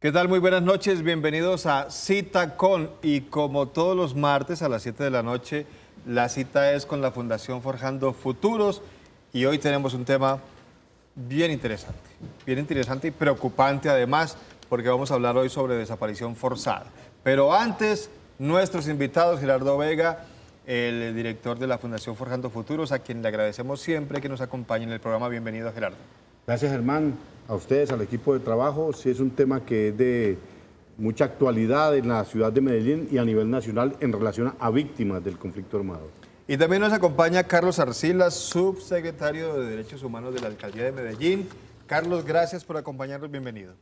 ¿Qué tal? Muy buenas noches, bienvenidos a Cita con, y como todos los martes a las 7 de la noche, la cita es con la Fundación Forjando Futuros y hoy tenemos un tema bien interesante y preocupante además, porque vamos a hablar hoy sobre desaparición forzada. Pero antes, nuestros invitados, Gerardo Vega, el director de la Fundación Forjando Futuros, a quien le agradecemos siempre que nos acompañe en el programa. Bienvenido, Gerardo. Gracias, Germán, a ustedes, al equipo de trabajo. Sí, es un tema que es de mucha actualidad en la ciudad de Medellín y a nivel nacional en relación a víctimas del conflicto armado. Y también nos acompaña Carlos Arcila, subsecretario de Derechos Humanos de la Alcaldía de Medellín. Carlos, gracias por acompañarnos, bienvenido.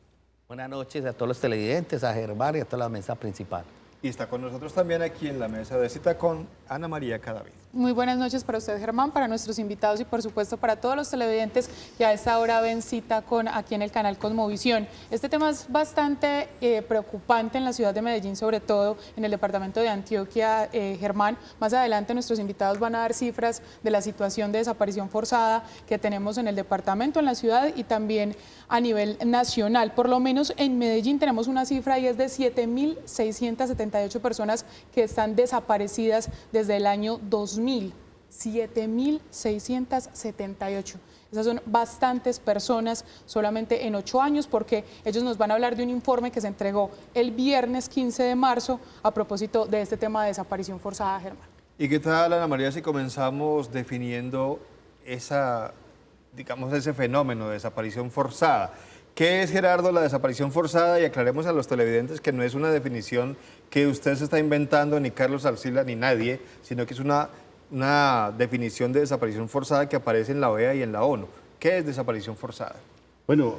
Buenas noches a todos los televidentes, a Germán y a toda la mesa principal. Y está con nosotros también aquí en la mesa de Cita con Ana María Cadavid. Muy buenas noches para usted, Germán, para nuestros invitados y por supuesto para todos los televidentes que a esta hora ven Cita con aquí en el canal Cosmovisión. Este tema es bastante preocupante en la ciudad de Medellín, sobre todo en el departamento de Antioquia, Germán. Más adelante nuestros invitados van a dar cifras de la situación de desaparición forzada que tenemos en el departamento, en la ciudad y también a nivel nacional. Por lo menos en Medellín tenemos una cifra y es de 7.678 personas que están desaparecidas desde el año 2000. 7.678. Esas son bastantes personas solamente en 8 años, porque ellos nos van a hablar de un informe que se entregó el viernes 15 de marzo a propósito de este tema de desaparición forzada, Germán. ¿Y qué tal, Ana María, si comenzamos definiendo ese fenómeno de desaparición forzada? ¿Qué es, Gerardo, la desaparición forzada? Y aclaremos a los televidentes que no es una definición que usted se está inventando, ni Carlos Arcila, ni nadie, sino que es una definición de desaparición forzada que aparece en la OEA y en la ONU. ¿Qué es desaparición forzada? Bueno,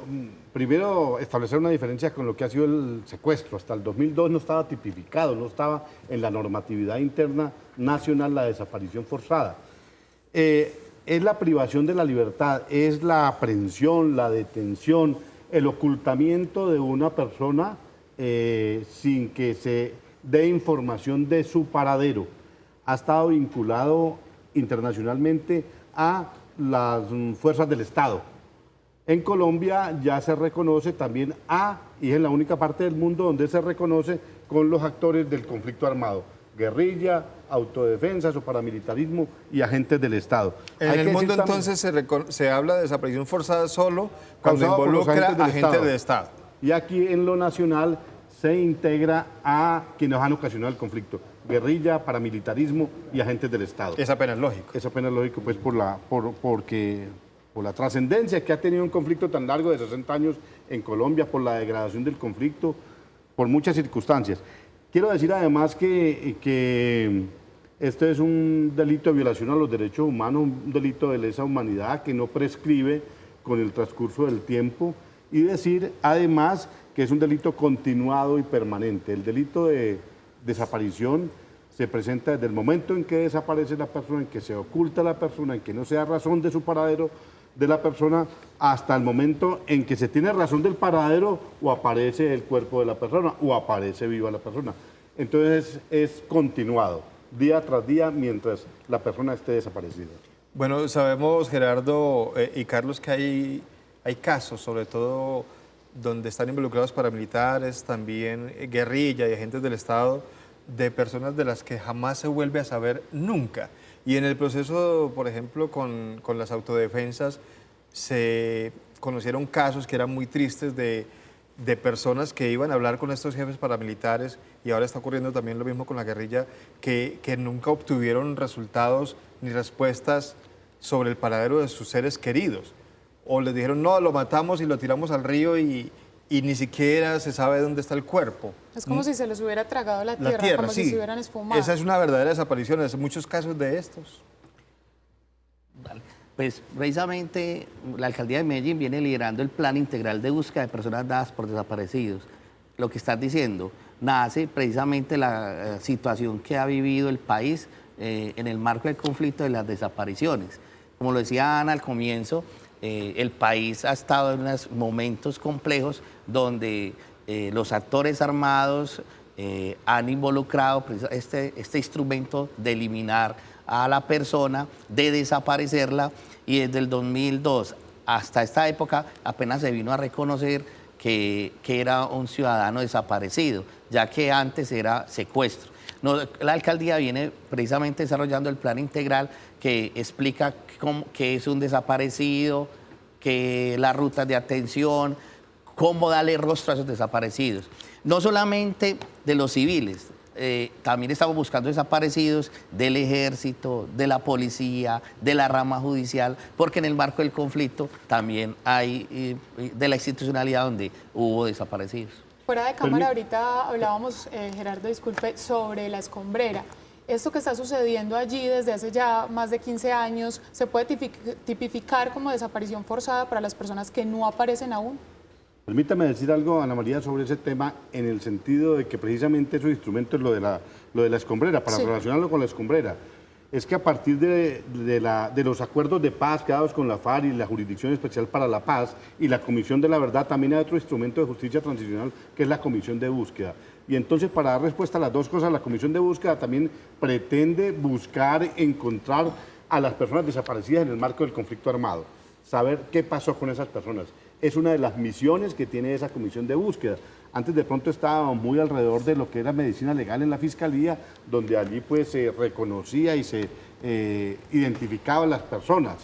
primero establecer una diferencia con lo que ha sido el secuestro. Hasta el 2002 no estaba tipificado, no estaba en la normatividad interna nacional la desaparición forzada. Es la privación de la libertad, es la aprehensión, la detención, el ocultamiento de una persona sin que se dé información de su paradero. Ha estado vinculado internacionalmente a las fuerzas del Estado. En Colombia ya se reconoce también y es la única parte del mundo donde se reconoce con los actores del conflicto armado, guerrilla, autodefensas o paramilitarismo y agentes del Estado. En el mundo entonces se habla de desaparición forzada solo cuando involucra a agentes del Estado. Y aquí en lo nacional se integra a quienes han ocasionado el conflicto, guerrilla, paramilitarismo y agentes del Estado. Es apenas lógico. Es apenas lógico, pues, por la trascendencia que ha tenido un conflicto tan largo de 60 años en Colombia, por la degradación del conflicto, por muchas circunstancias. Quiero decir además que este es un delito de violación a los derechos humanos, un delito de lesa humanidad que no prescribe con el transcurso del tiempo, y decir además que es un delito continuado y permanente. El delito de desaparición se presenta desde el momento en que desaparece la persona, en que se oculta la persona, en que no se da razón de su paradero de la persona, hasta el momento en que se tiene razón del paradero o aparece el cuerpo de la persona o aparece viva la persona. Entonces es continuado, día tras día, mientras la persona esté desaparecida. Bueno, sabemos, Gerardo y Carlos, que hay casos, sobre todo donde están involucrados paramilitares, también guerrilla y agentes del Estado, de personas de las que jamás se vuelve a saber nunca. Y en el proceso, por ejemplo, con las autodefensas, se conocieron casos que eran muy tristes de personas que iban a hablar con estos jefes paramilitares, y ahora está ocurriendo también lo mismo con la guerrilla, que nunca obtuvieron resultados ni respuestas sobre el paradero de sus seres queridos. O les dijeron, no, lo matamos y lo tiramos al río y ni siquiera se sabe dónde está el cuerpo. Es como si se les hubiera tragado la tierra, como sí. si se hubieran esfumado. Esa es una verdadera desaparición, hay muchos casos de estos. Vale. Pues precisamente la Alcaldía de Medellín viene liderando el Plan Integral de Búsqueda de Personas Dadas por Desaparecidos. Lo que estás diciendo, nace precisamente la situación que ha vivido el país en el marco del conflicto de las desapariciones. Como lo decía Ana al comienzo, el país ha estado en unos momentos complejos donde los actores armados han involucrado este instrumento de eliminar a la persona, de desaparecerla, y desde el 2002 hasta esta época apenas se vino a reconocer que era un ciudadano desaparecido, ya que antes era secuestro. La alcaldía viene precisamente desarrollando el plan integral que explica qué es un desaparecido, que las rutas de atención, cómo darle rostro a esos desaparecidos. No solamente de los civiles, también estamos buscando desaparecidos del ejército, de la policía, de la rama judicial, porque en el marco del conflicto también hay de la institucionalidad donde hubo desaparecidos. Fuera de cámara, ahorita hablábamos, Gerardo, disculpe, sobre la escombrera. Esto que está sucediendo allí desde hace ya más de 15 años, ¿se puede tipificar como desaparición forzada para las personas que no aparecen aún? Permítame decir algo, Ana María, sobre ese tema, en el sentido de que precisamente esos instrumentos, lo de la escombrera, para relacionarlo con la escombrera, es que a partir de los acuerdos de paz quedados con la FARC y la Jurisdicción Especial para la Paz y la Comisión de la Verdad, también hay otro instrumento de justicia transicional que es la Comisión de Búsqueda. Y entonces, para dar respuesta a las dos cosas, la Comisión de Búsqueda también pretende buscar, encontrar a las personas desaparecidas en el marco del conflicto armado, saber qué pasó con esas personas. Es una de las misiones que tiene esa Comisión de Búsqueda. Antes de pronto estábamos muy alrededor de lo que era medicina legal en la Fiscalía, donde allí pues se reconocía y se identificaban las personas.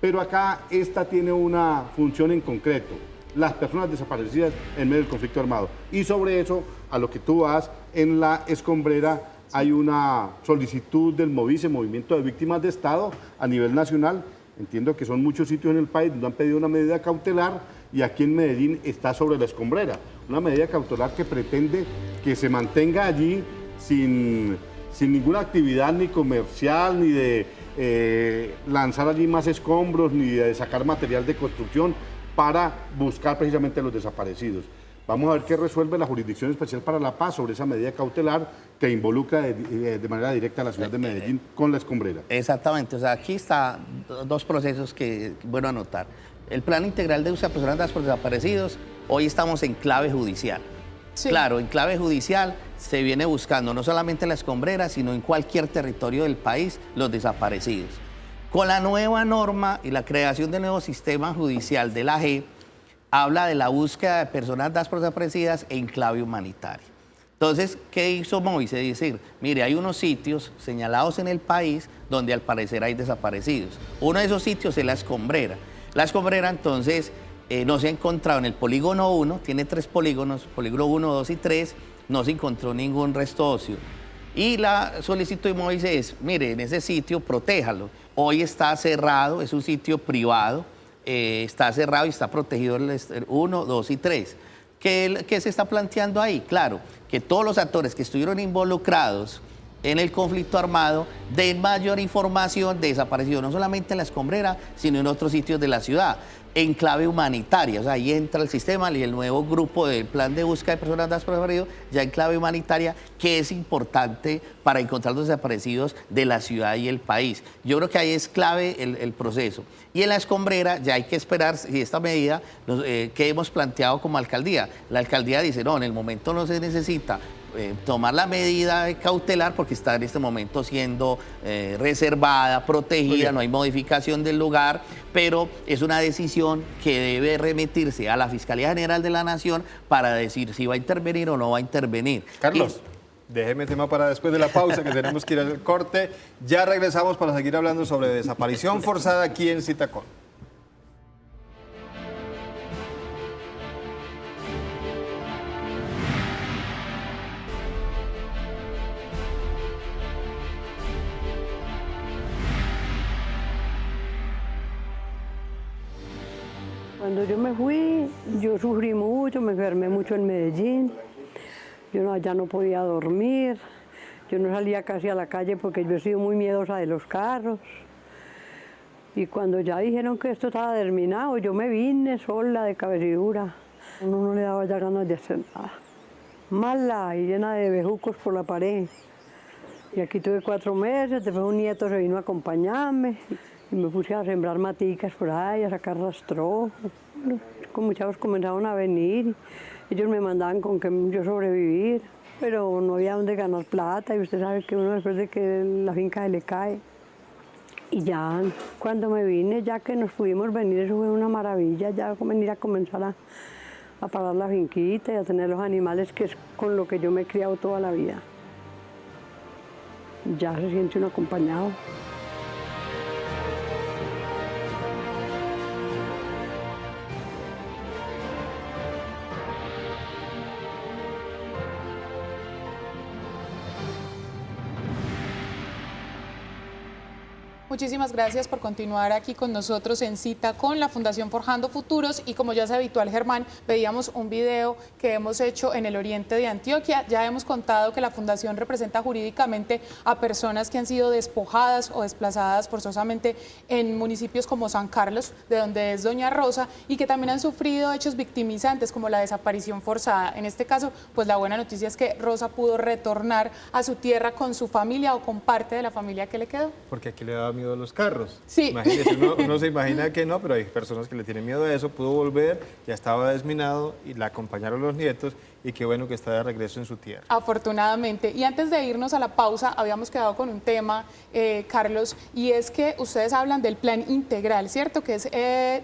Pero acá esta tiene una función en concreto, las personas desaparecidas en medio del conflicto armado. Y sobre eso, a lo que tú vas, en la escombrera hay una solicitud del MOVICE, Movimiento de Víctimas de Estado, a nivel nacional. Entiendo que son muchos sitios en el país donde han pedido una medida cautelar y aquí en Medellín está sobre la escombrera. Una medida cautelar que pretende que se mantenga allí sin ninguna actividad ni comercial, ni de lanzar allí más escombros, ni de sacar material de construcción para buscar precisamente a los desaparecidos. Vamos a ver qué resuelve la Jurisdicción Especial para la Paz sobre esa medida cautelar que involucra de manera directa a la ciudad de Medellín con la escombrera. Exactamente, o sea, aquí está dos procesos que bueno anotar. El plan integral de búsqueda de personas dadas por desaparecidos, hoy estamos en clave judicial. Sí. Claro, en clave judicial se viene buscando no solamente en la escombrera, sino en cualquier territorio del país los desaparecidos. Con la nueva norma y la creación del nuevo sistema judicial de la JEP, habla de la búsqueda de personas dadas por desaparecidas en clave humanitaria. Entonces, ¿qué hizo Moise? Decir, mire, hay unos sitios señalados en el país donde al parecer hay desaparecidos. Uno de esos sitios es la escombrera. La escombrera, entonces, no se ha encontrado en el polígono 1, tiene 3 polígonos, polígono 1, 2 y 3, no se encontró ningún resto óseo. Y la solicitud de Moise es, mire, en ese sitio, protéjalo. Hoy está cerrado, es un sitio privado, está cerrado y está protegido el 1, 2 y 3. ¿Qué se está planteando ahí? Claro, que todos los actores que estuvieron involucrados en el conflicto armado den mayor información de desaparecidos, no solamente en la escombrera, sino en otros sitios de la ciudad, en clave humanitaria. O sea, ahí entra el sistema y el nuevo grupo del plan de búsqueda de personas dadas por desaparecidos, ya en clave humanitaria, que es importante para encontrar los desaparecidos de la ciudad y el país. Yo creo que ahí es clave el proceso. Y en la escombrera ya hay que esperar si esta medida que hemos planteado como alcaldía. La alcaldía dice, no, en el momento no se necesita tomar la medida cautelar porque está en este momento siendo reservada, protegida, no hay modificación del lugar, pero es una decisión que debe remitirse a la Fiscalía General de la Nación para decir si va a intervenir o no va a intervenir. Carlos, déjeme tema para después de la pausa que tenemos que ir al corte. Ya regresamos para seguir hablando sobre desaparición forzada aquí en Citacón. Cuando yo me fui, yo sufrí mucho, me enfermé mucho en Medellín. Ya no podía dormir, yo no salía casi a la calle porque yo he sido muy miedosa de los carros. Y cuando ya dijeron que esto estaba terminado, yo me vine sola de cabecidura. Uno no le daba ya ganas de hacer nada. Mala y llena de bejucos por la pared. Y aquí tuve 4 meses, después un nieto se vino a acompañarme. Y me puse a sembrar maticas por ahí, a sacar rastrojos. Los muchachos comenzaron a venir. Ellos me mandaban con que yo sobrevivir, pero no había dónde ganar plata. Y usted sabe que uno después de que la finca se le cae. Y ya cuando me vine, ya que nos pudimos venir, eso fue una maravilla. Ya venir a comenzar a a parar la finquita y a tener los animales, que es con lo que yo me he criado toda la vida. Ya se siente uno acompañado. Muchísimas gracias por continuar aquí con nosotros en Cita con la Fundación Forjando Futuros, y como ya es habitual, Germán, veíamos un video que hemos hecho en el oriente de Antioquia. Ya hemos contado que la Fundación representa jurídicamente a personas que han sido despojadas o desplazadas forzosamente en municipios como San Carlos, de donde es doña Rosa, y que también han sufrido hechos victimizantes como la desaparición forzada. En este caso, pues la buena noticia es que Rosa pudo retornar a su tierra con su familia o con parte de la familia que le quedó. Porque aquí le daba miedo a los carros. Sí. Imagínese, uno se imagina que no, pero hay personas que le tienen miedo a eso. Pudo volver, ya estaba desminado y la acompañaron los nietos, y qué bueno que está de regreso en su tierra. Afortunadamente. Y antes de irnos a la pausa, habíamos quedado con un tema, Carlos, y es que ustedes hablan del plan integral, ¿cierto? Que es,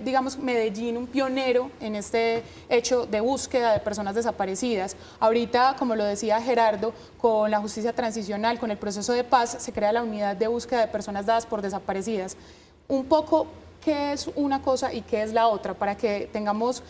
digamos, Medellín un pionero en este hecho de búsqueda de personas desaparecidas. Ahorita, como lo decía Gerardo, con la justicia transicional, con el proceso de paz, se crea la unidad de búsqueda de personas dadas por desaparecidas. Un poco, ¿qué es una cosa y qué es la otra? Para que tengamos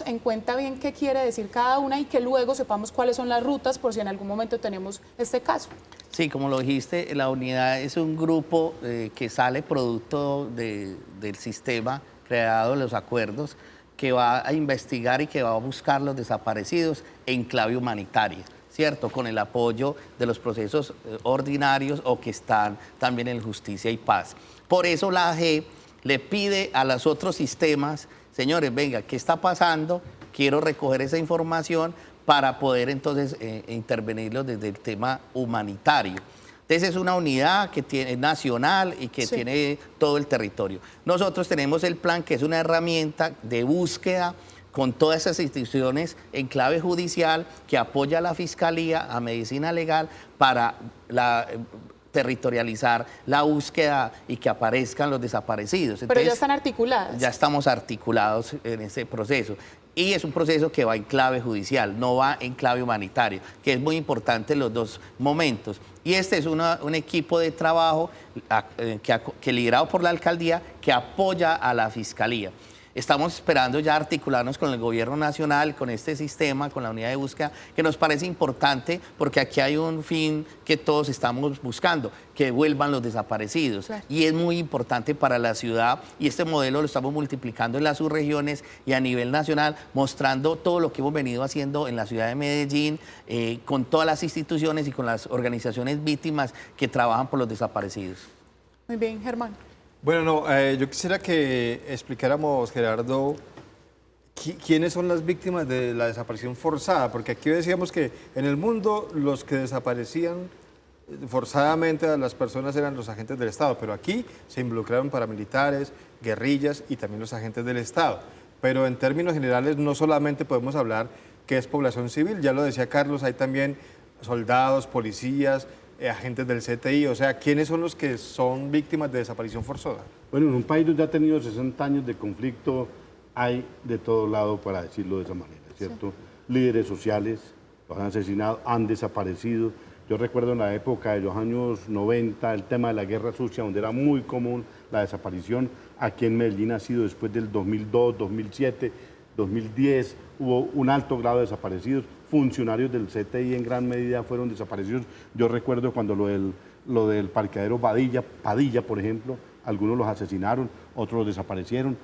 en cuenta bien qué quiere decir cada una, y que luego sepamos cuáles son las rutas por si en algún momento tenemos este caso. Sí, como lo dijiste, la unidad es un grupo que sale producto del sistema creado, los acuerdos, que va a investigar y que va a buscar los desaparecidos en clave humanitaria, ¿cierto? Con el apoyo de los procesos ordinarios o que están también en justicia y paz. Por eso la AG le pide a los otros sistemas, señores, venga, ¿qué está pasando? Quiero recoger esa información para poder entonces intervenirlo desde el tema humanitario. Entonces es una unidad que tiene nacional y que tiene todo el territorio. Nosotros tenemos el plan, que es una herramienta de búsqueda con todas esas instituciones en clave judicial, que apoya a la Fiscalía, a Medicina Legal, para territorializar la búsqueda y que aparezcan los desaparecidos. Entonces, pero ya están articuladas. Ya estamos articulados en ese proceso. Y es un proceso que va en clave judicial, no va en clave humanitaria, que es muy importante en los dos momentos. Y este es un equipo de trabajo que liderado por la alcaldía, que apoya a la Fiscalía. Estamos esperando ya articularnos con el gobierno nacional, con este sistema, con la unidad de búsqueda, que nos parece importante porque aquí hay un fin que todos estamos buscando, que vuelvan los desaparecidos. Claro. Y es muy importante para la ciudad, y este modelo lo estamos multiplicando en las subregiones y a nivel nacional, mostrando todo lo que hemos venido haciendo en la ciudad de Medellín, con todas las instituciones y con las organizaciones víctimas que trabajan por los desaparecidos. Muy bien, Germán. Bueno, no, yo quisiera que explicáramos, Gerardo, quiénes son las víctimas de la desaparición forzada, porque aquí decíamos que en el mundo los que desaparecían forzadamente a las personas eran los agentes del Estado, pero aquí se involucraron paramilitares, guerrillas y también los agentes del Estado. Pero en términos generales no solamente podemos hablar que es población civil, ya lo decía Carlos, hay también soldados, policías, agentes del CTI, o sea, ¿quiénes son los que son víctimas de desaparición forzosa? Bueno, en un país donde ha tenido 60 años de conflicto, hay de todo lado, para decirlo de esa manera, ¿cierto? Sí. Líderes sociales los han asesinado, han desaparecido. Yo recuerdo en la época de los años 90, el tema de la guerra sucia, donde era muy común la desaparición. Aquí en Medellín ha sido después del 2002, 2007, 2010, hubo un alto grado de desaparecidos. Funcionarios del CTI en gran medida fueron desaparecidos. Yo recuerdo cuando lo del parqueadero Padilla, por ejemplo, algunos los asesinaron, otros los desaparecieron.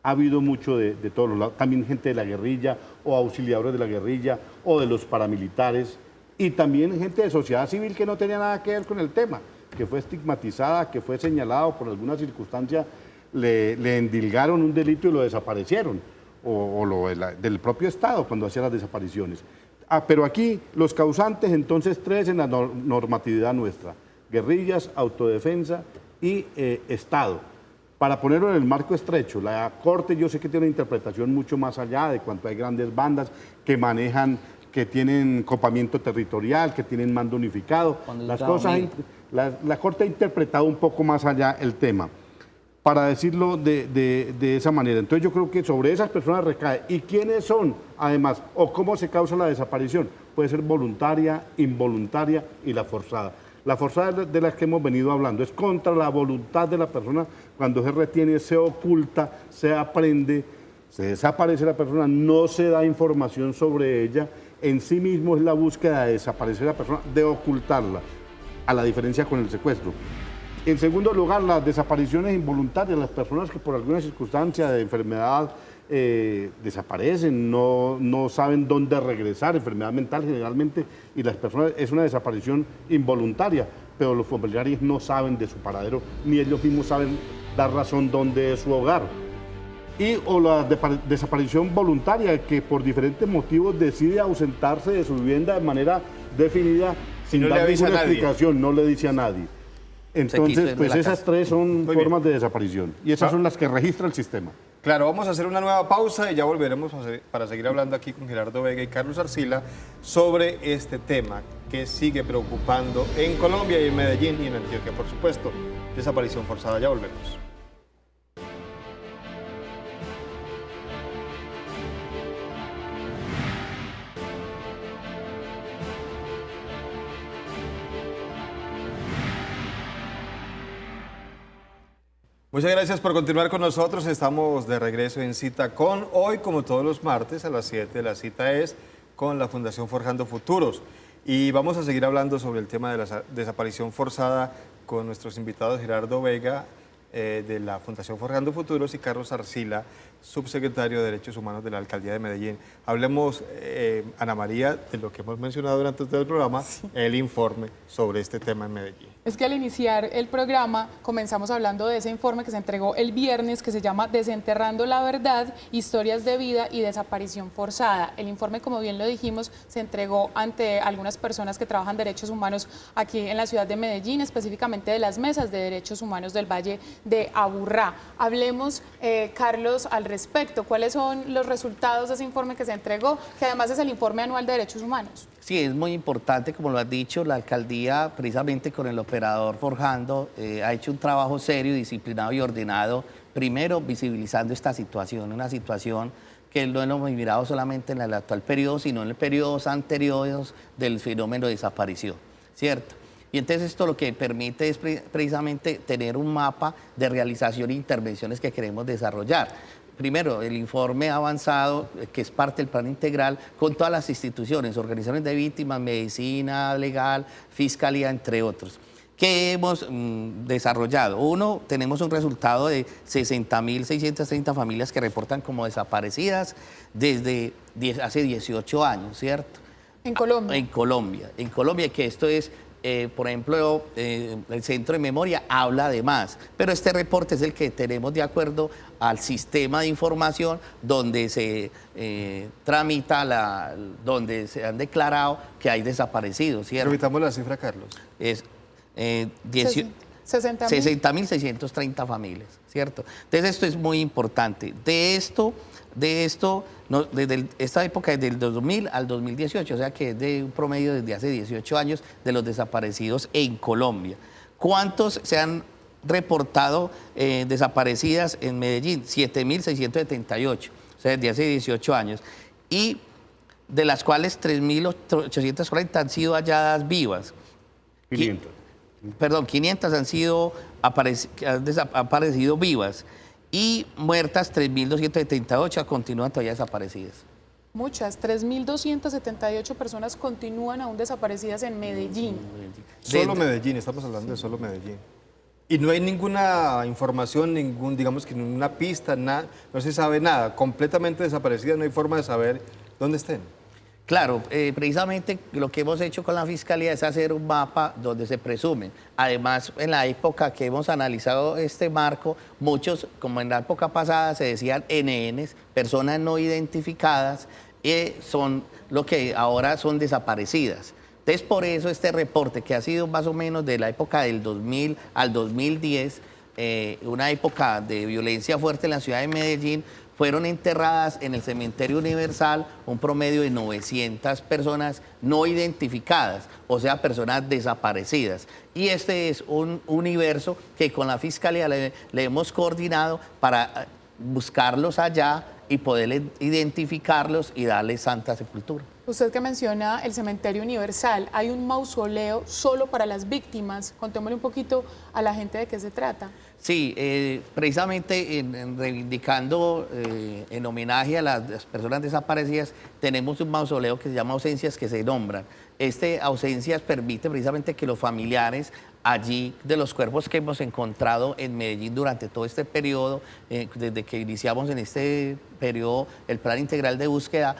Ha habido mucho de todos los lados, también gente de la guerrilla o auxiliadores de la guerrilla o de los paramilitares, y también gente de sociedad civil que no tenía nada que ver con el tema, que fue estigmatizada, que fue señalado por alguna circunstancia, le endilgaron un delito y lo desaparecieron. O del propio Estado cuando hacía las desapariciones. Pero aquí los causantes, entonces, tres en la normatividad nuestra: guerrillas, autodefensa y Estado. Para ponerlo en el marco estrecho, la Corte yo sé que tiene una interpretación mucho más allá de cuanto hay grandes bandas que manejan, que tienen copamiento territorial, que tienen mando unificado. La Corte ha interpretado un poco más allá el tema. para decirlo de esa manera. Entonces yo creo que sobre esas personas recae. ¿Y quiénes son, además, o cómo se causa la desaparición? Puede ser voluntaria, involuntaria y la forzada. La forzada de las que hemos venido hablando es contra la voluntad de la persona, cuando se retiene, se oculta, se aprende, se desaparece la persona, no se da información sobre ella. En sí mismo es la búsqueda de desaparecer a la persona, de ocultarla, a la diferencia con el secuestro. En segundo lugar, las desapariciones involuntarias, las personas que por alguna circunstancia de enfermedad desaparecen, no saben dónde regresar, enfermedad mental generalmente, y las personas, es una desaparición involuntaria, pero los familiares no saben de su paradero, ni ellos mismos saben dar razón dónde es su hogar. O la desaparición voluntaria, que por diferentes motivos decide ausentarse de su vivienda de manera definida, sin dar ninguna explicación, no le dice a nadie. Entonces, pues esas tres son formas de desaparición y esas son las que registra el sistema. Claro, vamos a hacer una nueva pausa y ya volveremos para seguir hablando aquí con Gerardo Vega y Carlos Arcila sobre este tema que sigue preocupando en Colombia y en Medellín y en Antioquia, por supuesto. Desaparición forzada, ya volvemos. Muchas gracias por continuar con nosotros. Estamos de regreso en Cita Con. Hoy, como todos los martes, a las 7, la cita es con la Fundación Forjando Futuros. Y vamos a seguir hablando sobre el tema de la desaparición forzada con nuestros invitados Gerardo Vega, de la Fundación Forjando Futuros, y Carlos Arcila, subsecretario de Derechos Humanos de la Alcaldía de Medellín. Hablemos, Ana María, de lo que hemos mencionado durante todo el programa, el informe sobre este tema en Medellín. Es que al iniciar el programa comenzamos hablando de ese informe que se entregó el viernes, que se llama Desenterrando la Verdad, Historias de Vida y Desaparición Forzada. El informe, como bien lo dijimos, se entregó ante algunas personas que trabajan derechos humanos aquí en la ciudad de Medellín, específicamente de las mesas de derechos humanos del Valle de Aburrá. Hablemos, Carlos, al respecto. ¿Cuáles son los resultados de ese informe que se entregó, que además es el informe anual de derechos humanos? Sí, es muy importante, como lo has dicho, la alcaldía, precisamente con el operador Forjando, ha hecho un trabajo serio, disciplinado y ordenado, primero visibilizando esta situación, una situación que no lo hemos mirado solamente en el actual periodo, sino en los periodos anteriores del fenómeno de desaparición, ¿cierto? Y entonces esto lo que permite es precisamente tener un mapa de realización e intervenciones que queremos desarrollar. Primero, el informe avanzado, que es parte del plan integral, con todas las instituciones, organizaciones de víctimas, medicina legal, fiscalía, entre otros. ¿Qué hemos desarrollado? Uno, tenemos un resultado de 60.630 familias que reportan como desaparecidas desde hace 18 años, ¿cierto? En Colombia. En Colombia, que esto es... por ejemplo, el Centro de Memoria habla de más, pero este reporte es el que tenemos de acuerdo al sistema de información donde se tramita, donde se han declarado que hay desaparecidos, ¿cierto? Repitamos la cifra, Carlos. Es 60.630 familias, ¿cierto? Entonces esto es muy importante. Desde esta época, desde el 2000 al 2018, o sea que es de un promedio desde hace 18 años de los desaparecidos en Colombia. ¿Cuántos se han reportado desaparecidas en Medellín? 7.678, o sea, desde hace 18 años. Y de las cuales 3.840 han sido halladas vivas. 500. Perdón, 500 han aparecido vivas. Y muertas 3.278 continúan todavía desaparecidas. Muchas, 3.278 personas continúan aún desaparecidas en Medellín. Solo Medellín, estamos hablando de solo Medellín. Y no hay ninguna información, digamos que ninguna pista, nada, no se sabe nada, completamente desaparecidas, no hay forma de saber dónde estén. Claro, precisamente lo que hemos hecho con la Fiscalía es hacer un mapa donde se presumen. Además, en la época que hemos analizado este marco, muchos, como en la época pasada, se decían NNs, personas no identificadas, son lo que ahora son desaparecidas. Entonces, por eso este reporte, que ha sido más o menos de la época del 2000 al 2010, una época de violencia fuerte en la ciudad de Medellín, fueron enterradas en el Cementerio Universal un promedio de 900 personas no identificadas, o sea, personas desaparecidas. Y este es un universo que con la Fiscalía le hemos coordinado para buscarlos allá y poder identificarlos y darles santa sepultura. Usted que menciona el Cementerio Universal, hay un mausoleo solo para las víctimas. Contémosle un poquito a la gente de qué se trata. Sí, precisamente reivindicando, en homenaje a las personas desaparecidas, tenemos un mausoleo que se llama Ausencias que se nombran. Ausencias permite precisamente que los familiares allí de los cuerpos que hemos encontrado en Medellín durante todo este periodo, desde que iniciamos en este periodo el Plan Integral de Búsqueda,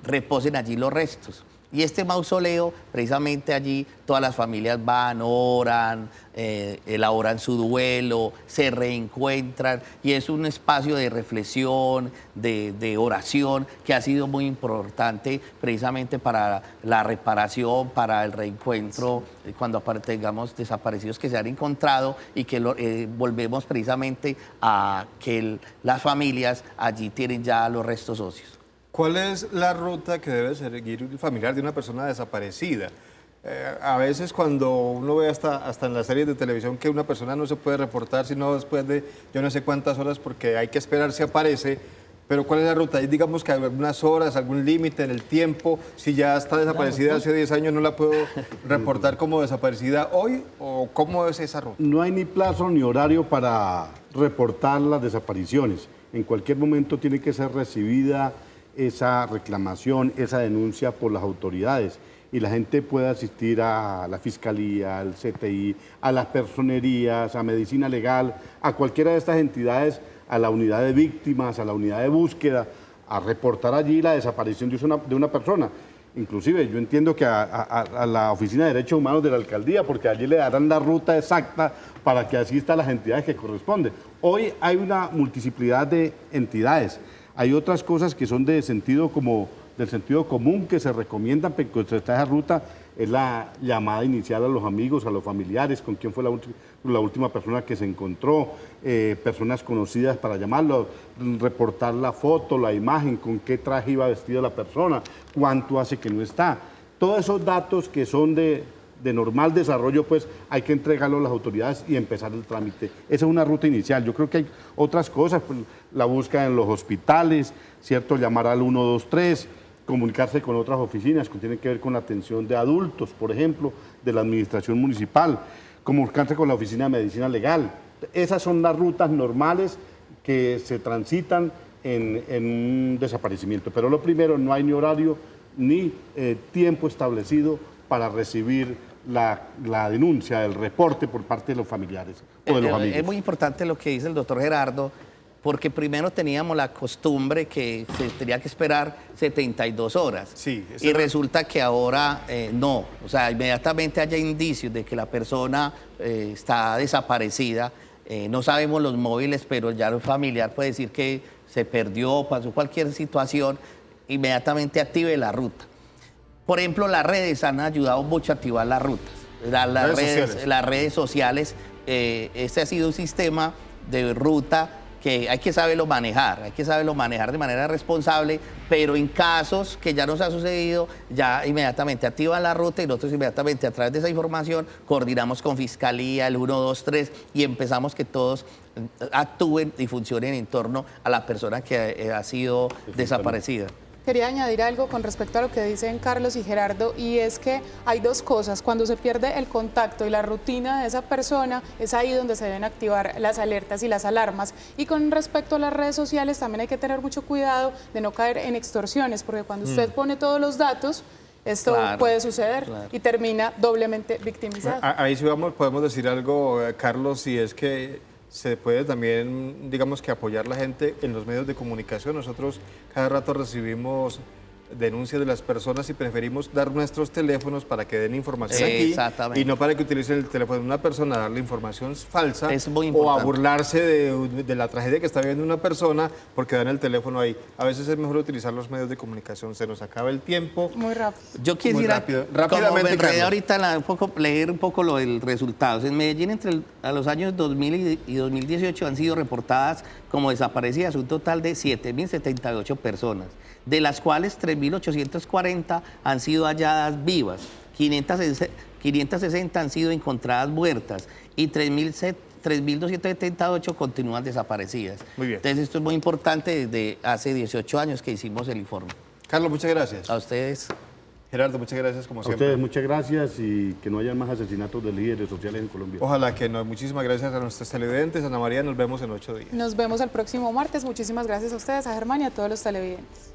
reposen allí los restos. Y este mausoleo, precisamente allí, todas las familias van, oran, elaboran su duelo, se reencuentran y es un espacio de reflexión, de oración, que ha sido muy importante precisamente para la reparación, para el reencuentro, cuando tengamos desaparecidos que se han encontrado y que volvemos precisamente a que las familias allí tienen ya los restos óseos. ¿Cuál es la ruta que debe seguir un familiar de una persona desaparecida? A veces cuando uno ve hasta en las series de televisión que una persona no se puede reportar sino después de yo no sé cuántas horas porque hay que esperar si aparece, pero ¿cuál es la ruta? Digamos que hay algunas horas, algún límite en el tiempo, si ya está desaparecida hace 10 años no la puedo reportar como desaparecida hoy, ¿o cómo es esa ruta? No hay ni plazo ni horario para reportar las desapariciones. En cualquier momento tiene que ser recibida esa reclamación, esa denuncia por las autoridades y la gente puede asistir a la Fiscalía, al CTI, a las personerías, a Medicina Legal, a cualquiera de estas entidades, a la unidad de víctimas, a la unidad de búsqueda, a reportar allí la desaparición de una persona. Inclusive yo entiendo que a la Oficina de Derechos Humanos de la Alcaldía, porque allí le darán la ruta exacta para que asista a las entidades que corresponden. Hoy hay una multiplicidad de entidades. Hay otras cosas que son del sentido común que se recomiendan, pero está esa ruta, es la llamada inicial a los amigos, a los familiares, con quién fue la última persona que se encontró, personas conocidas para llamarlo, reportar la foto, la imagen, con qué traje iba vestida la persona, cuánto hace que no está. Todos esos datos que son de normal desarrollo, pues hay que entregarlo a las autoridades y empezar el trámite. Esa es una ruta inicial. Yo creo que hay otras cosas, pues, la búsqueda en los hospitales, ¿cierto? Llamar al 123, comunicarse con otras oficinas que tienen que ver con la atención de adultos, por ejemplo, de la administración municipal, comunicarse con la oficina de medicina legal. Esas son las rutas normales que se transitan en un desaparecimiento. Pero lo primero, no hay ni horario ni tiempo establecido para recibir la denuncia, el reporte por parte de los familiares o de los amigos. Es muy importante lo que dice el doctor Gerardo, porque primero teníamos la costumbre que se tenía que esperar 72 horas. Sí, y resulta que ahora no. O sea, inmediatamente haya indicios de que la persona está desaparecida, no sabemos los móviles, pero ya el familiar puede decir que se perdió, pasó cualquier situación, inmediatamente active la ruta. Por ejemplo, las redes han ayudado mucho a activar las rutas. Las redes sociales, este ha sido un sistema de ruta que hay que saberlo manejar de manera responsable, pero en casos que ya nos ha sucedido, ya inmediatamente activan la ruta y nosotros inmediatamente a través de esa información coordinamos con Fiscalía, el 123 y empezamos que todos actúen y funcionen en torno a la persona que ha sido desaparecida. Quería añadir algo con respecto a lo que dicen Carlos y Gerardo, y es que hay dos cosas. Cuando se pierde el contacto y la rutina de esa persona, es ahí donde se deben activar las alertas y las alarmas. Y con respecto a las redes sociales, también hay que tener mucho cuidado de no caer en extorsiones, porque cuando usted pone todos los datos, esto puede suceder y termina doblemente victimizado. Ahí sí podemos decir algo, Carlos, y es que se puede también, digamos que apoyar la gente en los medios de comunicación. Nosotros cada rato recibimos denuncias de las personas y preferimos dar nuestros teléfonos para que den información aquí Exactamente. y no para que utilicen el teléfono de una persona a darle información falsa Es muy o a importante. burlarse de la tragedia que está viviendo una persona porque dan el teléfono ahí. A veces es mejor utilizar los medios de comunicación. Se nos acaba el tiempo. Muy rápido. Yo Muy quisiera, rápido. como Rápidamente, me enredé Carlos. ahorita, leer un poco lo del resultados. En Medellín, a los años 2000 y 2018 han sido reportadas como desaparecidas un total de 7.078 personas, de las cuales 3.840 han sido halladas vivas, 560 han sido encontradas muertas y 3.278 continúan desaparecidas. Muy bien. Entonces esto es muy importante desde hace 18 años que hicimos el informe. Carlos, muchas gracias. A ustedes. Gerardo, muchas gracias como A siempre. ustedes muchas gracias y que no haya más asesinatos de líderes sociales en Colombia. Ojalá que no. Muchísimas gracias a nuestros televidentes. Ana María, nos vemos en 8 días. Nos vemos el próximo martes. Muchísimas gracias a ustedes, a Germán y a todos los televidentes.